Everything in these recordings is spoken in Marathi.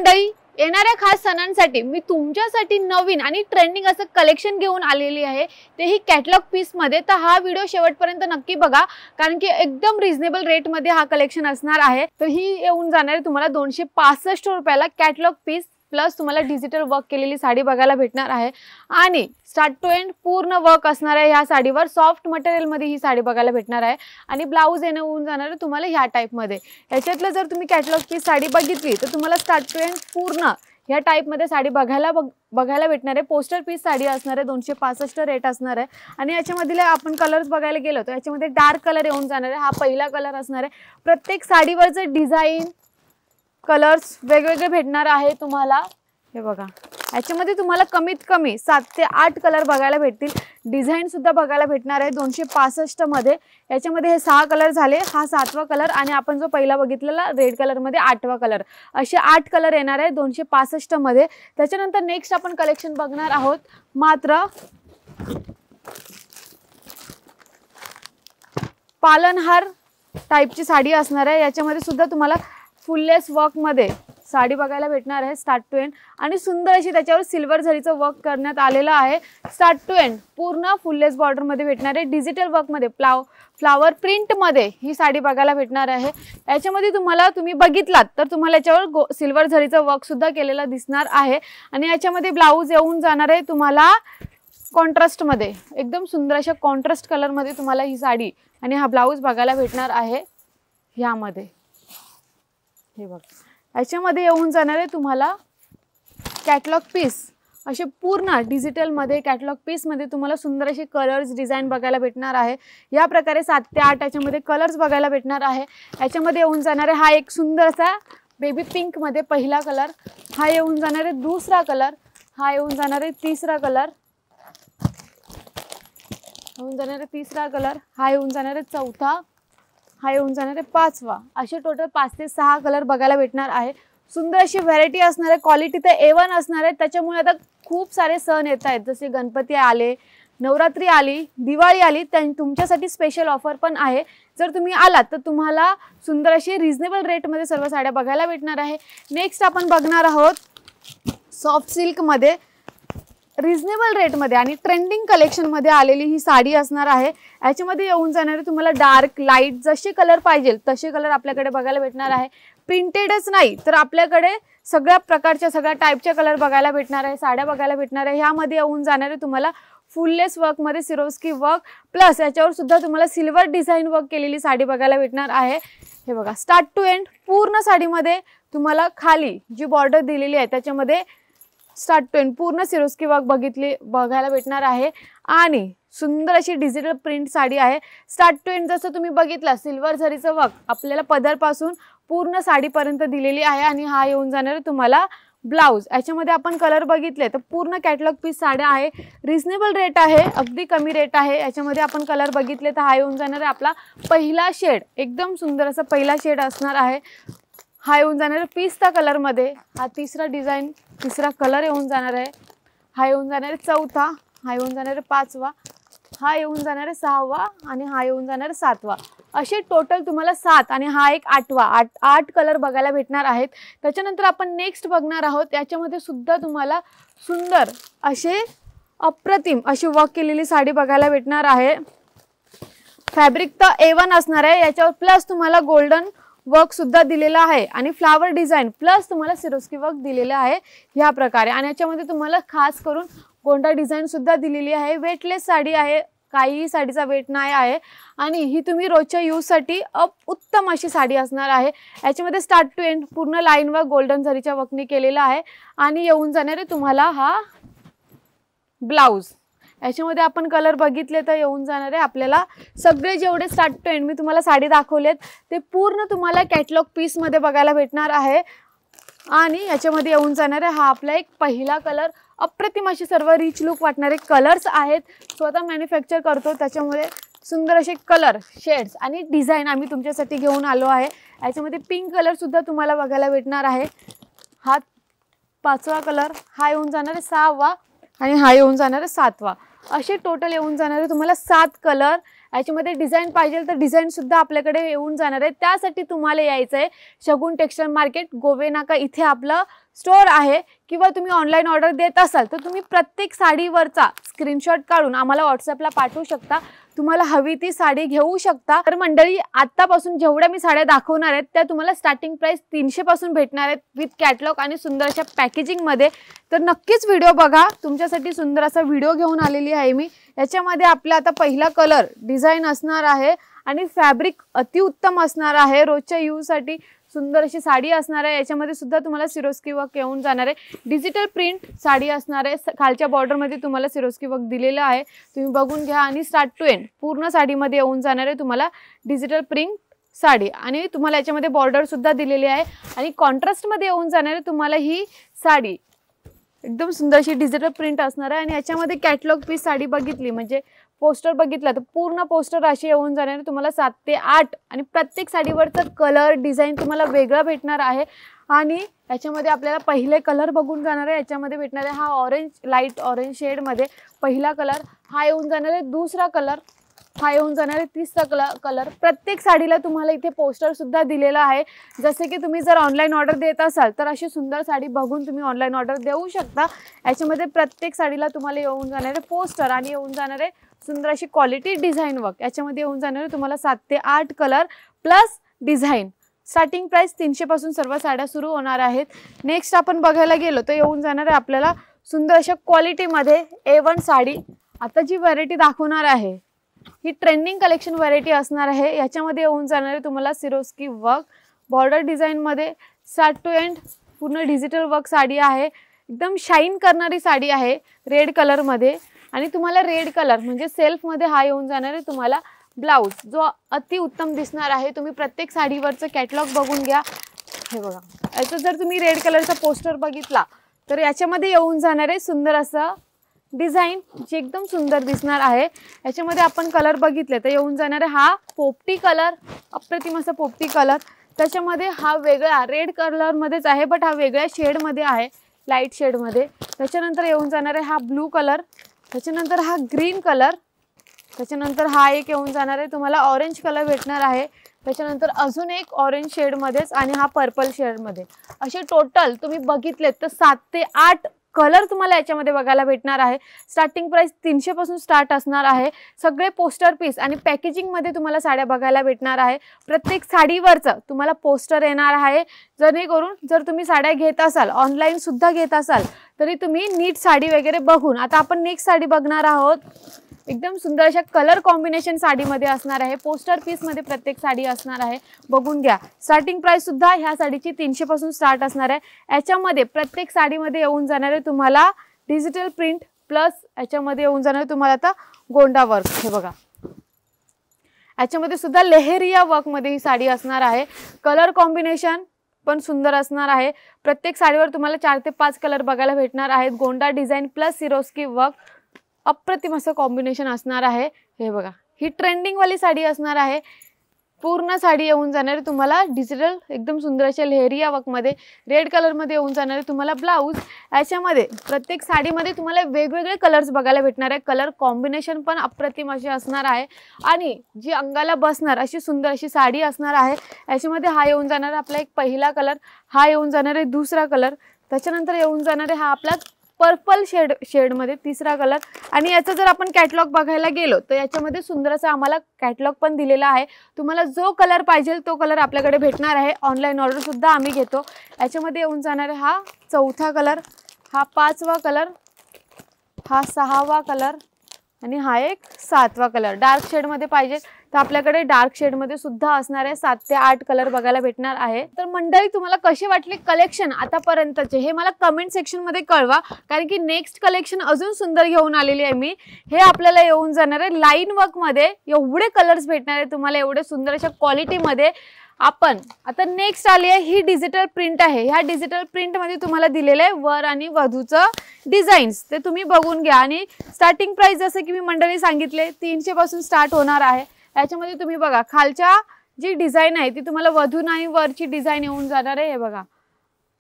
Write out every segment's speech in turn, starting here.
मंडळी, येणाऱ्या खास सणांसाठी मी तुमच्यासाठी नवीन आणि ट्रेंडिंग असं कलेक्शन घेऊन आलेली आहे, तेही कॅटलॉग पीस मध्ये। तर हा व्हिडिओ शेवटपर्यंत नक्की बघा, कारण की एकदम रिझनेबल रेट मध्ये हा कलेक्शन असणार आहे। तर ही येऊन जाणार आहे तुम्हाला 265 रुपयाला कॅटलॉग पीस प्लस तुम्हाला डिजिटल वर्क केलेली साडी बघायला भेटणार आहे आणि स्टार्ट टू एंड पूर्ण वर्क असणार आहे। ह्या साडीवर सॉफ्ट मटेरियल मध्ये ही साडी बघायला भेटणार आहे आणि ब्लाउज येऊन जाणार आहे तुम्हाला ह्या टाइप मध्ये। याच्यातलं जर तुम्ही कॅटलॉग पीस साडी बघितली तर तुम्हाला स्टार्ट टू एंड पूर्ण ह्या टाइप मध्ये साडी बघायला भेटणार आहे। पोस्टर पीस साडी असणार आहे, 265 रेट असणार आहे आणि याच्यामधले आपण कलर्स बघायला गेलो तर याच्यामध्ये डार्क कलर येऊन जाणार आहे। हा पहिला कलर असणार आहे। प्रत्येक साडीवरचं डिझाइन कलर्स वेगवेगळे भेटणार आहे तुम्हाला। हे बघा, याच्यामध्ये तुम्हाला कमीत कमी 7 ते 8 कलर बघायला भेटतील। डिझाइन सुद्धा बघायला भेटणार आहे 265 मध्ये। याच्यामध्ये हे 6 कलर झाले, हा 7वा कलर आणि आपण जो पहिला बघितलेला रेड कलर मध्ये 8वा कलर, असे 8 कलर येणार आहे 265 मध्ये। त्याच्यानंतर नेक्स्ट आपण कलेक्शन बघणार आहोत मात्र पालनहार टाइपची साडी असणार आहे। याच्यामध्ये सुद्धा तुम्हाला फुललेस वर्क मध्ये साडी बघायला भेटणार आहे स्टार्ट टू एंड आणि सुंदर अशी त्याच्यावर सिल्वर झरीचं वर्क करण्यात आलेलं आहे। स्टार्ट टू एंड पूर्ण फुललेस बॉर्डर मध्ये भेटणार आहे। डिजिटल वर्क मध्ये फ्लावर प्रिंट मध्ये ही साडी बघायला भेटणार आहे। याच्यामध्ये तुम्ही बघितलात तर तुम्हाला याच्यावर सिल्वर झरीचं वर्क सुद्धा केलेला दिसणार आहे आणि याच्यामध्ये ब्लाउज येऊन जाणार आहे तुम्हाला कॉन्ट्रास्ट मध्ये, एकदम सुंदर अशा कॉन्ट्रास्ट कलर मध्ये तुम्हाला ही साडी आणि हा ब्लाउज बघायला भेटणार आहे ह्यामध्ये। हे बघ, याच्यामध्ये येऊन जाणार आहे तुम्हाला कॅटलॉग पीस असे पूर्ण डिजिटल मध्ये कॅटलॉग पीस मध्ये तुम्हाला सुंदर असे कलर्स डिझाइन बघायला भेटणार आहे। या प्रकारे 7 ते 8 याच्यामध्ये कलर्स बघायला भेटणार आहे। याच्यामध्ये येऊन जाणार आहे हा एक सुंदर असा बेबी पिंक मध्ये पहिला कलर, हा येऊन जाणार आहे दुसरा कलर, हा येऊन जाणार आहे तिसरा कलर, येऊन जाणार आहे तिसरा कलर, हा येऊन जाणार आहे चौथा, हा येऊन जाणार आहे 5वा। असे टोटल 5 ते 6 कलर बघायला भेटणार आहे। सुंदर अशी व्हरायटी असणार आहे, क्वालिटी तर A1 असणार आहे। त्याच्यामुळे आता खूप सारे सण येत आहेत, जसे गणपती आले, नवरात्री आली, दिवाळी आली, तुमच्यासाठी स्पेशल ऑफर पण आहे। जर तुम्ही आलात तर तुम्हाला सुंदर अशी रिझनेबल रेट मध्ये सर्व साड्या बघायला भेटणार आहे। नेक्स्ट आपण बघणार आहोत सॉफ्ट सिल्क मध्ये रिझनेबल रेट मध्ये आणि ट्रेंडिंग कलेक्शन मध्ये आलेली ही साडी असणार आहे। याच्यामध्ये येऊन जाणार आहे तुम्हाला डार्क लाईट जसे कलर पाहिजे तसे कलर आपल्याकडे बघायला भेटणार आहे। प्रिंटेडच नाही तर आपल्याकडे सगळ्या प्रकारच्या सगळ्या टाइपच्या कलर बघायला भेटणार आहे, साड्या बघायला भेटणार आहे। ह्यामध्ये येऊन जाणार आहे तुम्हाला फुललेस वर्क मध्ये सिरोस्की वर्क प्लस याच्यावर सुद्धा तुम्हाला सिल्वर डिझाइन वर्क केलेली साडी बघायला भेटणार आहे। हे बघा, स्टार्ट टू एंड पूर्ण साडीमध्ये तुम्हाला खाली जी बॉर्डर दिलेली आहे त्याच्यामध्ये स्टार्ट टू एंड पूर्ण सिरोस्की वर्क बघायला भेटणार आहे आणि सुंदर अशी डिजिटल प्रिंट साडी आहे। स्टार्ट टू एंड जसं तुम्ही बघितलं सिल्वर झरीचं वर्क आपल्याला पदरपासून पूर्ण साडीपर्यंत दिलेली आहे आणि हा येऊन जाणार तुम्हाला ब्लाउज। याच्यामध्ये आपण कलर बघितले तर पूर्ण कॅटलॉग पीस साड्या आहे, रिझनेबल रेट आहे, अगदी कमी रेट आहे। याच्यामध्ये आपण कलर बघितले तर हा येऊन जाणार आहे आपला पहिला शेड, एकदम सुंदर असा पहिला शेड असणार आहे। हा येऊन जाणार आहे पिस्ता कलर मध्ये, हा तिसरा कलर येऊन जाणार आहे, हा येऊन जाणार आहे चौथा, हा येऊन जाणार आहे 5वा, हा येऊन जाणार आहे 6वा आणि हा येऊन जाणार आहे 7वा। असे टोटल तुम्हाला 7 आणि हा एक 8वा, 8 कलर बघायला भेटणार आहेत। त्याच्यानंतर आपण नेक्स्ट बघणार आहोत, याच्यामध्ये सुद्धा तुम्हाला सुंदर असे अप्रतिम अशी वर्क केलेली साडी बघायला भेटणार आहे। फॅब्रिक तर A1 असणार आहे, याच्यावर प्लस तुम्हाला गोल्डन वर्क सुद्धा दिलेला आहे आणि फ्लावर डिझाइन प्लस तुम्हाला सिरोस्की वर्क दिलेला आहे ह्या प्रकारे आणि याच्यामध्ये तुम्हाला खास करून गोंडा डिझाइन सुद्धा दिलेली आहे। वेटलेस साडी आहे, काही साडीचा वेट नाही आहे आणि ही तुम्ही रोजच्या यूज साठी उत्तम अशी साडी असणार आहे। याच्यामध्ये स्टार्ट टू एंड पूर्ण लाईन वर गोल्डन झरीच्या वर्कनी केलेला आहे आणि येऊन जाणार आहे तुम्हाला हा ब्लाउज। याच्यामध्ये आपण कलर बघितले तर येऊन जाणार आहे आपल्याला सगळे जेवढे स्टार्ट टू एंड मी तुम्हाला साडी दाखवलेत ते पूर्ण तुम्हाला कॅटलॉग पीस मध्ये बघायला भेटणार आहे आणि याच्यामध्ये येऊन जाणार आहे हा आपला एक पहिला कलर। अप्रतिम अशी सर्व रिच लुक वाटणारे कलर्स आहेत, स्वतः मॅन्युफॅक्चर करतो, त्याच्यामुळे सुंदर असे कलर शेड्स आणि डिझाइन आम्ही तुमच्यासाठी घेऊन आलो आहे। याच्यामध्ये पिंक कलर सुद्धा तुम्हाला बघायला भेटणार आहे, हा 5वा कलर, हा येऊन जाणार आहे 6वा आणि हा येऊन जाणार आहे 7वा। असे टोटल येऊन जाणारे तुम्हाला 7 कलर याच्यामध्ये डिझाईन पाहिजे तर डिझाईन सुद्धा आपल्याकडे येऊन जाणार आहे. त्यासाठी तुम्हाला यायचं आहे शगुन टेक्सटाईल मार्केट, गोवे नाका इथे आपलं स्टोर आहे. किंवा तुम्ही ऑनलाईन ऑर्डर देत असाल तर तुम्ही प्रत्येक साडीवरचा स्क्रीनशॉट काढून आम्हाला व्हॉट्सअपला पाठवू शकता. तुम्हाला हवी ती साडी घेऊ शकता. तर मंडळी, आतापासून जेवढ्या मी साड्या दाखवणार आहेत त्या तुम्हाला स्टार्टिंग प्राइस 300 पासून भेटणार आहेत विथ कॅटलॉग आणि सुंदर अशा पॅकेजिंग मध्ये. तर नक्कीच व्हिडिओ बघा. तुमच्यासाठी सुंदर असा व्हिडिओ घेऊन आलेली आहे मी. याच्यामध्ये आपला आता पहिला कलर डिझाईन असणार आहे आणि फॅब्रिक अतिउत्तम असणार आहे. रोजच्या यूज साठी सुंदर अशी साडी असणार आहे. याच्यामध्ये सुद्धा तुम्हाला सिरोस्की वर्क येऊन जाणार आहे. डिजिटल प्रिंट साडी असणार आहे. खालच्या बॉर्डर मध्ये तुम्हाला सिरोस्की वर्क दिलेलं आहे, तुम्ही बघून घ्या. आणि स्टार्ट टू एंड पूर्ण साडीमध्ये येऊन जाणार आहे तुम्हाला डिजिटल प्रिंट साडी. आणि तुम्हाला याच्यामध्ये बॉर्डर सुद्धा दिलेली आहे आणि कॉन्ट्रास्ट मध्ये येऊन जाणार आहे तुम्हाला ही साडी. एकदम सुंदर अशी डिजिटल प्रिंट असणार आहे. आणि याच्यामध्ये कॅटलॉग पीस साडी बघितली म्हणजे पोस्टर बघितला तर पूर्ण पोस्टर असे येऊन जाणार आहे तुम्हाला 7 ते 8. आणि प्रत्येक साडीवरचा कलर डिझाईन तुम्हाला वेगळा भेटणार आहे. आणि याच्यामध्ये आपल्याला पहिले कलर बघून जाणार आहे. याच्यामध्ये भेटणार आहे हा ऑरेंज, लाईट ऑरेंज शेडमध्ये पहिला कलर. हा येऊन जाणार आहे दुसरा कलर. हा येऊन जाणार आहे तिसरा कलर. प्रत्येक साडीला तुम्हाला इथे पोस्टर सुद्धा दिलेला आहे. जसे की तुम्ही जर ऑनलाईन ऑर्डर देत असाल तर अशी सुंदर साडी बघून तुम्ही ऑनलाईन ऑर्डर देऊ शकता. याच्यामध्ये प्रत्येक साडीला तुम्हाला येऊन जाणार आहे पोस्टर आणि येऊन जाणार आहे सुंदर अशी क्वालिटी डिझाईन वर्क. याच्यामध्ये येऊन जाणार आहे तुम्हाला 7 ते 8 colour plus design. Starting price 300 पासून सर्व साड्या सुरू होणार आहेत. नेक्स्ट आपण बघायला गेलो तर येऊन जाणार आहे आपल्याला सुंदर अशा क्वालिटीमध्ये A1 साडी. आता जी व्हरायटी दाखवणार आहे ही ट्रेंडिंग कलेक्शन व्हरायटी असणार आहे. याच्यामध्ये येऊन जाणार आहे तुम्हाला सिरोस्की वर्क, बॉर्डर डिझाईन मध्ये स्टार्ट टू एंड पूर्ण डिजिटल वर्क साडी आहे. एकदम शाईन करणारी साडी आहे रेड कलर मध्ये. आणि तुम्हाला रेड कलर म्हणजे सेल्फ मध्ये हा येऊन जाणार आहे तुम्हाला ब्लाउज, जो अति उत्तम दिसणार आहे. तुम्ही प्रत्येक साडीवरचं कॅटलॉग बघून घ्या. हे बघा, याचं जर तुम्ही रेड कलरचा पोस्टर बघितला तर याच्यामध्ये येऊन जाणार आहे सुंदर असं डिझाईन जी एकदम सुंदर दिसणार आहे. याच्यामध्ये आपण कलर बघितले तर येऊन जाणार आहे हा पोपटी कलर, अप्रतिम असा पोपटी कलर. त्याच्यामध्ये हा वेगळा रेड कलर मध्येच आहे बट हा वेगळ्या शेड मध्ये आहे, लाईट शेड मध्ये. त्याच्यानंतर येऊन जाणार आहे हा ब्लू कलर. त्याच्यानंतर हा ग्रीन कलर. त्याच्यानंतर हा एक येऊन जाणार आहे तुम्हाला ऑरेंज कलर भेटणार आहे. त्याच्यानंतर अजून एक ऑरेंज शेड मध्येच आणि हा पर्पल शेड मध्ये. असे टोटल तुम्ही बघितलेत तर 7 ते 8 कलर तुम्हाला याच्यामध्ये बघायला भेटणार आहे. स्टार्टिंग प्राइस 300 पासून स्टार्ट असणार आहे. सगळे पोस्टर पीस आणि पॅकेजिंग मध्ये तुम्हाला साड्या बघायला भेटणार आहे. प्रत्येक साडीवरचं तुम्हाला पोस्टर येणार आहे. जेणेकरून जर तुम्ही साड्या घेत असाल, ऑनलाईन सुद्धा घेत असाल तरी तुम्ही नीट साडी वगैरे बघून. आता आपण नेक्स्ट साडी बघणार आहोत. एकदम सुंदर अशा कलर कॉम्बिनेशन साडीमध्ये असणार आहे. पोस्टर पीस मध्ये प्रत्येक साडी असणार आहे, बघून घ्या. स्टार्टिंग प्राइस सुद्धा ह्या साडीची 300 पासून स्टार्ट असणार आहे. याच्यामध्ये प्रत्येक साडीमध्ये येऊन जाणार आहे तुम्हाला डिजिटल प्रिंट प्लस याच्यामध्ये येऊन जाणार तुम्हाला आता गोंडा वर्क. हे बघा, याच्यामध्ये सुद्धा लेहेरिया वर्क मध्ये ही साडी असणार आहे. कलर कॉम्बिनेशन पण सुंदर असणार आहे. प्रत्येक साडीवर तुम्हाला 4 ते 5 कलर बघायला भेटणार आहेत. गोंडा डिझाईन प्लस सिरोस्की वर्क, अप्रतिम असं कॉम्बिनेशन असणार आहे. हे बघा, ही ट्रेंडिंग वाली साडी असणार आहे. पूर्ण साडी येऊन जाणार आहे तुम्हाला डिजिटल एकदम सुंदर अशा लेहरिया वर्क मध्ये. रेड कलर मध्ये येऊन जाणार आहे तुम्हाला ब्लाउज. याच्यामध्ये प्रत्येक साडीमध्ये तुम्हाला वेगवेगळे कलर्स बघायला भेटणार आहे. कलर कॉम्बिनेशन पण अप्रतिम असे असणार आहे आणि जी अंगाला बसणार अशी सुंदर अशी साडी असणार आहे. याच्यामध्ये हा येऊन जाणार आपला एक पहिला कलर, हा येऊन जाणार आहे दुसरा कलर. त्याच्यानंतर येऊन जाणार आहे हा आपला पर्पल शेड मध्ये तिसरा कलर. आणि याचा जर आपण कॅटलॉग बघायला गेलो तर याच्यामध्ये सुंदर असा आम्हाला कॅटलॉग पण दिलेला आहे. तुम्हाला जो कलर पाहिजे तो कलर आपल्याकडे भेटणार आहे. ऑनलाईन ऑर्डर सुद्धा आम्ही घेतो. याच्यामध्ये येऊन जाणार आहे हा 4था कलर, हा 5वा कलर, हा 6वा कलर आणि हा एक 7वा कलर. डार्क शेड मध्ये पाहिजे तर आपल्याकडे डार्क शेड मध्ये सुद्धा असणार आहे. 7 ते 8 कलर बघायला भेटणार आहे. तर मंडळी, तुम्हाला कसे वाटले कलेक्शन आतापर्यंतचे हे मला कमेंट सेक्शन मध्ये कळवा, कारण की नेक्स्ट कलेक्शन अजून सुंदर घेऊन आलेली आहे मी. हे आपल्याला येऊन जाणार आहे लाईन वर्क मध्ये. एवढे कलर्स भेटणार आहे तुम्हाला, एवढे सुंदर अशा क्वालिटी मध्ये. आपण आता नेक्स्ट आली आहे ही डिजिटल प्रिंट आहे. ह्या डिजिटल प्रिंट मध्ये तुम्हाला दिलेलं आहे वर आणि वधूचं डिझाईन्स, ते तुम्ही बघून घ्या. आणि स्टार्टिंग प्राइस जसं की मी मंडळी सांगितले 300 पासून स्टार्ट होणार आहे. याच्यामध्ये तुम्ही बघा खालच्या जी डिझाईन आहे ती तुम्हाला वधू आणि वरची डिझाईन येऊन जाणार आहे. हे बघा,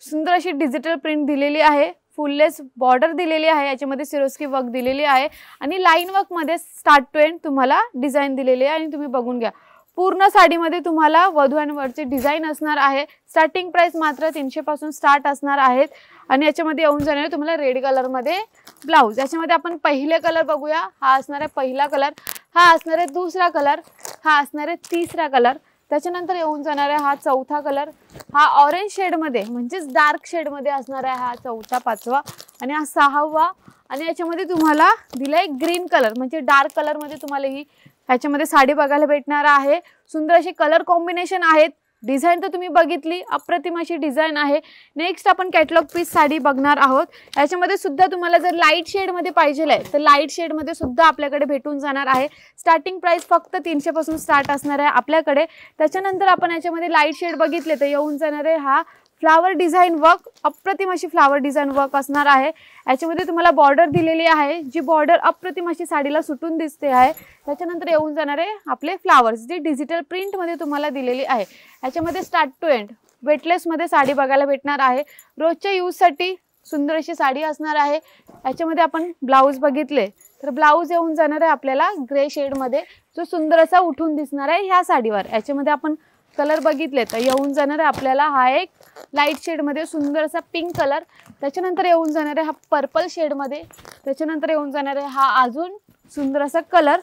सुंदर अशी डिजिटल प्रिंट दिलेली आहे. फुललेस बॉर्डर दिलेली आहे, याच्यामध्ये सिरोस्की वर्क दिलेली आहे आणि लाईन वर्क मध्ये स्टार्ट टू एंड तुम्हाला डिझाईन दिलेली आहे. आणि तुम्ही बघून घ्या पूर्ण साडीमध्ये तुम्हाला वधू आणि वरचे डिझाईन असणार आहे. स्टार्टिंग प्राइस मात्र 300 पासून स्टार्ट असणार आहेत. आणि याच्यामध्ये येऊन जाणार तुम्हाला रेड कलर मध्ये ब्लाउज. याच्यामध्ये आपण पहिले कलर बघूया. हा असणार आहे पहिला कलर, हा असणार आहे दुसरा कलर, हा असणार आहे तिसरा कलर. त्याच्यानंतर येऊन जाणार आहे हा चौथा कलर, हा ऑरेंज शेड मध्ये म्हणजेच डार्क शेड मध्ये असणार आहे हा चौथा, पाचवा आणि हा सहावा. आणि याच्यामध्ये तुम्हाला दिलाय ग्रीन कलर म्हणजे डार्क कलर मध्ये तुम्हाला ही ह्याच्यामध्ये साडी बघायला भेटणार आहे. सुंदर असे कलर कॉम्बिनेशन आहेत. डिझाईन तर तुम्ही बघितली, अप्रतिम अशी डिझाईन आहे. नेक्स्ट आपण कॅटलॉग पीस साडी बघणार आहोत. याच्यामध्ये सुद्धा तुम्हाला जर लाईट शेड मध्ये पाहिजे आहे तर लाईट शेड मध्ये सुद्धा आपल्याकडे भेटून जाणार आहे. स्टार्टिंग प्राइस फक्त 300 पासून स्टार्ट असणार आहे आपल्याकडे. त्याच्यानंतर आपण याच्यामध्ये लाईट शेड बघितले तर येऊन जाणार आहे हा फ्लावर डिझाईन वर्क, अप्रतिम अशी फ्लावर डिझाईन वर्क असणार आहे. याच्यामध्ये तुम्हाला बॉर्डर दिलेली आहे, जी बॉर्डर अप्रतिम अशी साडीला सुटून दिसते आहे. त्याच्यानंतर येऊन जाणार आहे आपले फ्लावर्स, जी डिजिटल प्रिंट मध्ये तुम्हाला दिलेली आहे. याच्यामध्ये स्टार्ट टू एंड वेटलेस मध्ये साडी बघायला भेटणार आहे. रोजच्या यूज साठी सुंदर अशी साडी असणार आहे. याच्यामध्ये आपण ब्लाऊज बघितले तर ब्लाऊज येऊन जाणार आहे आपल्याला ग्रे शेड मध्ये, जो सुंदर असा उठून दिसणार आहे ह्या साडीवर. याच्यामध्ये आपण कलर बघितले तर येऊन जाणार आहे आपल्याला हा एक लाईट शेड मध्ये सुंदर असा पिंक कलर. त्याच्यानंतर येऊन जाणार आहे हा पर्पल शेड मध्ये. त्याच्यानंतर येऊन जाणार आहे हा अजून सुंदर असा कलर,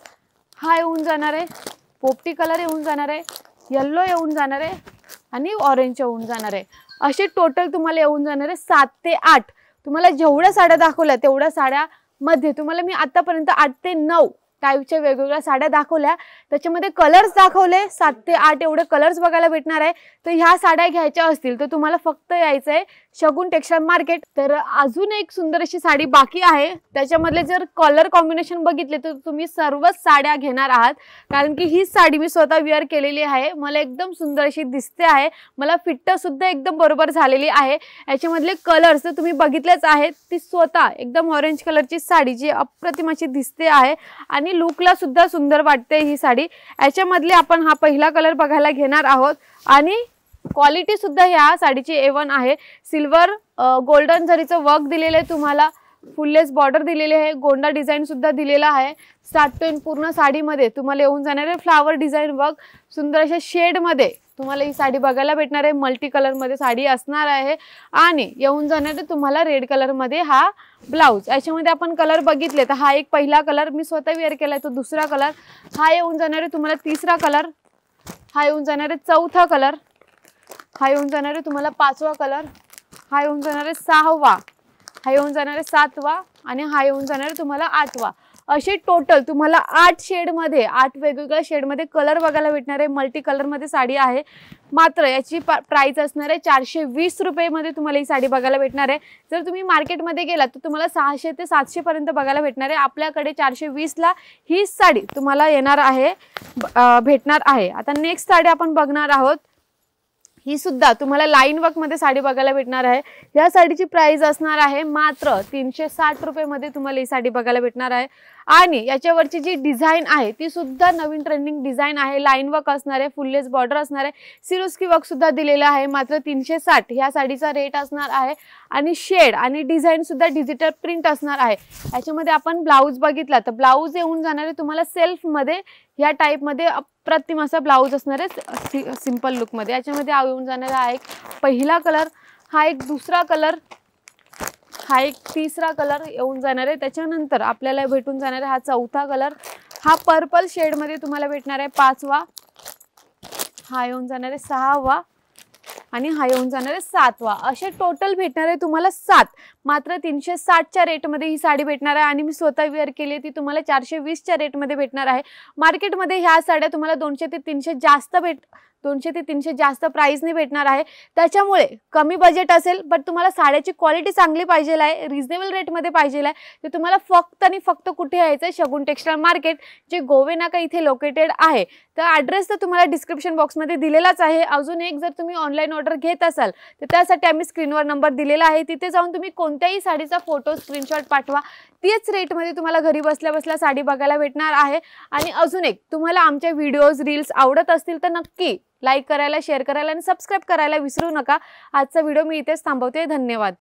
हा येऊन जाणार आहे पोपटी कलर, येऊन जाणार आहे येल्लो, येऊन जाणार आहे आणि ऑरेंज येऊन जाणार आहे. असे टोटल तुम्हाला येऊन जाणार आहे 7 ते 8. तुम्हाला जेवढ्या साड्या दाखवल्या तेवढ्या साड्यामध्ये तुम्हाला मी आतापर्यंत 8 ते 9 टाईपच्या वेगवेगळ्या साड्या दाखवल्या. त्याच्यामध्ये कलर्स दाखवले 7 ते 8 एवढे कलर्स बघायला भेटणार आहे. तर ह्या साड्या घ्यायच्या असतील तर तुम्हाला फक्त यायचं आहे शगुन टेक्सटाईल मार्केट. तर अजून एक सुंदर अशी साडी बाकी आहे. त्याच्यामधले जर कलर कॉम्बिनेशन बघितले तर तुम्ही सर्वच साड्या घेणार आहात, कारण की ही साडी मी स्वतः वेअर केलेली आहे. मला एकदम सुंदर अशी दिसते आहे. मला फिट्ट सुद्धा एकदम बरोबर झालेली आहे. याच्यामधले कलर्स तर तुम्ही बघितलेच आहेत. ती स्वतः एकदम ऑरेंज कलरची साडी जी अप्रतिम अशी दिसते आहे आणि लुकला सुद्धा सुंदर वाटते ही साडी. याच्यामधले आपण हा पहिला कलर बघायला घेणार आहोत. आणि क्वालिटी सुद्धा ह्या साडीची A1 आहे. सिल्वर गोल्डन जरीचं वर्क दिलेलं आहे तुम्हाला. फुललेस बॉर्डर दिलेली आहे. गोंडा डिझाईन सुद्धा दिलेला आहे. स्टार्ट टू एंड पूर्ण साडीमध्ये तुम्हाला येऊन जाणार आहे फ्लावर डिझाईन वर्क. सुंदर अशा शेडमध्ये तुम्हाला ही साडी बघायला भेटणार आहे. मल्टी कलर मध्ये साडी असणार आहे. आणि येऊन जाणार आहे तुम्हाला रेड कलर मध्ये हा ब्लाऊज. याच्यामध्ये आपण कलर बघितले तर हा एक पहिला कलर मी स्वतः वेअर केलाय, तो दुसरा कलर. हा येऊन जाणार आहे तुम्हाला तिसरा कलर. हा येऊन जाणार आहे चौथा कलर. हा येऊन जाणार आहे तुम्हाला पाचवा कलर. हा येऊन जाणार आहे सहावा. हा येऊन जाणार आहे सातवा आणि हा येऊन जाणार आहे तुम्हाला आठवा. असे टोटल तुम्हाला 8 शेडमध्ये 8 वेगवेगळ्या शेडमध्ये कलर बघायला भेटणार आहे. मल्टी कलरमध्ये साडी आहे. मात्र याची प्राइस असणार आहे 420 रुपयेमध्ये तुम्हाला ही साडी बघायला भेटणार आहे. जर तुम्ही मार्केटमध्ये गेलात तर तुम्हाला 600 ते 700 पर्यंत बघायला भेटणार आहे. आपल्याकडे 420 ला ही साडी तुम्हाला येणार आहे, भेटणार आहे. आता नेक्स्ट साडी आपण बघणार आहोत. ही सुद्धा तुम्हाला लाईन वर्क मध्ये साडी बघायला भेटणार आहे. या साडीची प्राइस असणार आहे मात्र 360 रुपये तुम्हाला ही साडी बघायला भेटणार आहे. आणि याच्यावरची जी डिझाईन आहे ती सुद्धा नवीन ट्रेंडिंग डिझाईन आहे. लाईन वर्क असणार आहे, फुललेस बॉर्डर असणार आहे, सिरोस्की वर्क सुद्धा दिलेला आहे. मात्र 360 ह्या साडीचा रेट असणार आहे. आणि शेड आणि डिझाईन सुद्धा डिजिटल प्रिंट असणार आहे. याच्यामध्ये आपण ब्लाऊज बघितला तर ब्लाऊज येऊन जाणार आहे तुम्हाला सेल्फ मध्ये ह्या टाइप मध्ये अप्रतिम असा ब्लाऊज असणार आहे सिंपल लुक मध्ये. याच्यामध्ये येऊन जाणार आहे एक पहिला कलर, हा एक दुसरा कलर, हा एक तिसरा कलर येऊन जाणार आहे. त्याच्यानंतर आपल्याला भेटून जाणार आहे हा चौथा कलर. हा पर्पल शेड मध्ये तुम्हाला भेटणार आहे पाचवा. हा येऊन जाणार आहे सहावा आणि हा येऊन जाणार आहे सातवा. असे टोटल भेटणार आहे तुम्हाला 7. मात्र 360च्या रेटमध्ये ही साडी भेटणार आहे. आणि मी स्वतः वेअर केली ती तुम्हाला 420च्या रेटमध्ये भेटणार आहे. मार्केटमध्ये ह्या साड्या तुम्हाला 200 ते 300 जास्त प्राइसने भेटणार आहे. त्याच्यामुळे कमी बजेट असेल बट तुम्हाला साड्याची क्वालिटी चांगली पाहिजे आहे, रिजनेबल रेटमध्ये पाहिजे आहे, तर तुम्हाला फक्त आणि फक्त कुठे यायचं आहे शगुन टेक्सटाईल मार्केट, जे गोवे नाका इथे लोकेटेड आहे. तर ॲड्रेस तर तुम्हाला डिस्क्रिप्शन बॉक्समध्ये दिलेलाच आहे. अजून एक जर तुम्ही ऑनलाईन ऑर्डर घेत असाल तर त्यासाठी आम्ही स्क्रीनवर नंबर दिलेला आहे. तिथे जाऊन तुम्ही कोणत्याही साडीचा फोटो स्क्रीनशॉट पाठवा. तीच रेटमध्ये तुम्हाला घरी बसल्या बसल्या साडी बघायला भेटणार आहे. आणि अजून एक, तुम्हाला आमच्या व्हिडिओज रील्स आवडत असतील तर नक्की लाईक करायला, शेअर करायला आणि सबस्क्राईब करायला विसरू नका. आजचा व्हिडिओ मी इथेच थांबवते. धन्यवाद.